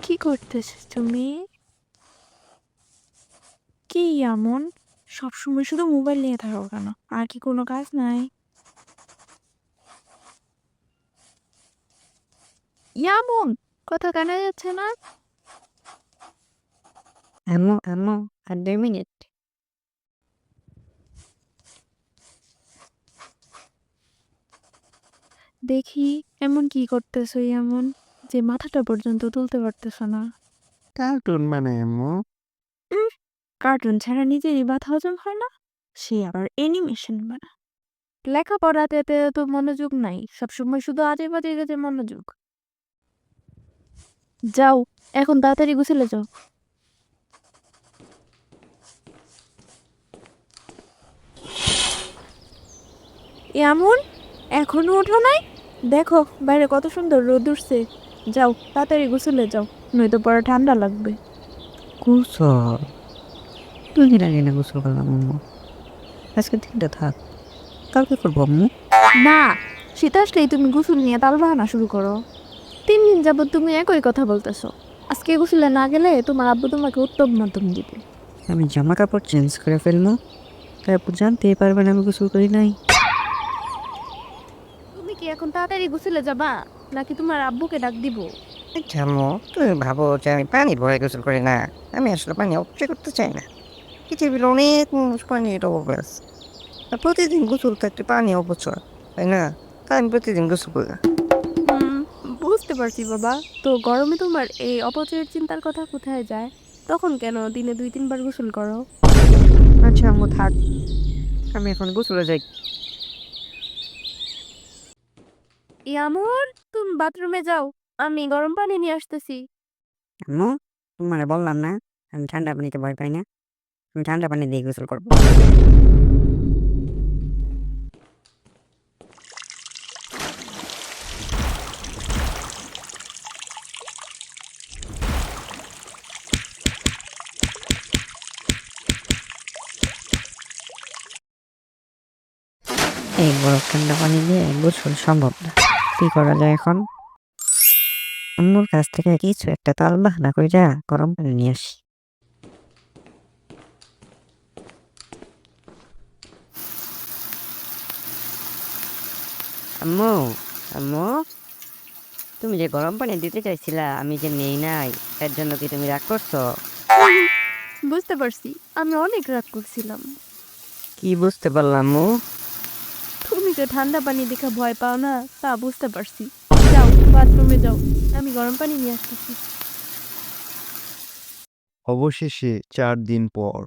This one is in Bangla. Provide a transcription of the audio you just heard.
কি করতেছিস তুমি? কি এমন? সবসময় শুধু মোবাইল নিয়ে থাকো কেন? আর কি কোনো কাজ নাই? এমন কথা কানে যাচ্ছে না? আম্মু আম্মু আর 2 মিনিট। দেখি এমন কি করতেছো এমন যে মাথাটা পর্যন্ত তুলতে পারতেছো না? কার্টুন মানে আম্মু। উম, কার্টুন ছাড়া নিজেরই মাথা হজম হয় না, সে আবার অ্যানিমেশন বানা। লেখাপড়াতে তো মনোযোগ নাই, সবসময় শুধু আজে বাজে কাজে মনোযোগ। যাও, এখন তাড়াতাড়ি গুছলে যাও। এমন এখনো ওঠো নাই? দেখো বাইরে কত সুন্দর রোদ উঠছে। যাও তাড়াতাড়ি গোসলে যাও, নয়তো পরে ঠান্ডা লাগবে। গোসল? 2 দিন আগে না গোসল করলাম আম্মু। আজকে দিনটা থাক, কালকে করবো আম্মু। না, শীত আসলেই তুমি গোসল নিয়ে তালবাহানা শুরু করো। 3 দিন যাবত তুমি একই কথা বলতেছো। আজকে গোসলে না গেলে তোমার আব্বু তোমাকে উত্তম মাধ্যম দিবে। আমি জামা কাপড় চেঞ্জ করে ফেলবো, তারপর জানতেই পারবে না আমি গোসল করি নাই। তুমি কি এখন তাড়াতাড়ি গোসলে যাবা, নাকি তোমার আব্বুকে ডাক দিব? আচ্ছা আম্মু, তুমি ভাবো যে আমি পানি ভরে গোসল করি না? আমি আসলে পানি অপচয় করতে চাই না। পৃথিবীর অনেক মানুষ পানির অভাবে আছে। আর প্রতিদিন গোসল থাকতে পানি অপচয়, তাই না? তাই আমি প্রতিদিন গোসল করি না। হুম, বুঝতে পারছি বাবা। তো গরমে তোমার এই অপচয়ের চিন্তার কথা কোথায় যায়? তখন কেন দিনে 2-3 বার গোসল করো? আচ্ছা আম্মু থাক, আমি এখন গোসলে যাই। ইয়ামুর, তুমি বাথরুমে যাও, আমি গরম পানি নিয়ে আসতেছি। আম্মু, তোমার বললাম না আমি ঠান্ডা পানিতে ভয় পাই না, আমি ঠান্ডা পানি দিয়ে গোসল করবো। এই বরফ ঠান্ডা পানি দিয়ে গোসল সম্ভব না, কি করা যায় এখন? আম্মুর কাছ থেকে কিছু একটা তাল বাহানা কইরা গরম পানি নিয়ে আসি। আম্মু, আম্মু, তুমি যে গরম পানি দিতে চাইছিলা আমি যে নেই নাই, এর জন্য কি তুমি রাগ করছো? বুঝতে পারছি, আমি অনেক রাগ করছিলাম। কি বুঝতে পারলাম আম্মু? তুমি যে ঠান্ডা পানি দেখে ভয় পাও না, তা বুঝতে পারছি। যাও বাথরুমে যাও, আমি গরম পানি নিয়ে আসতেছি। অবশেষে 4 দিন পর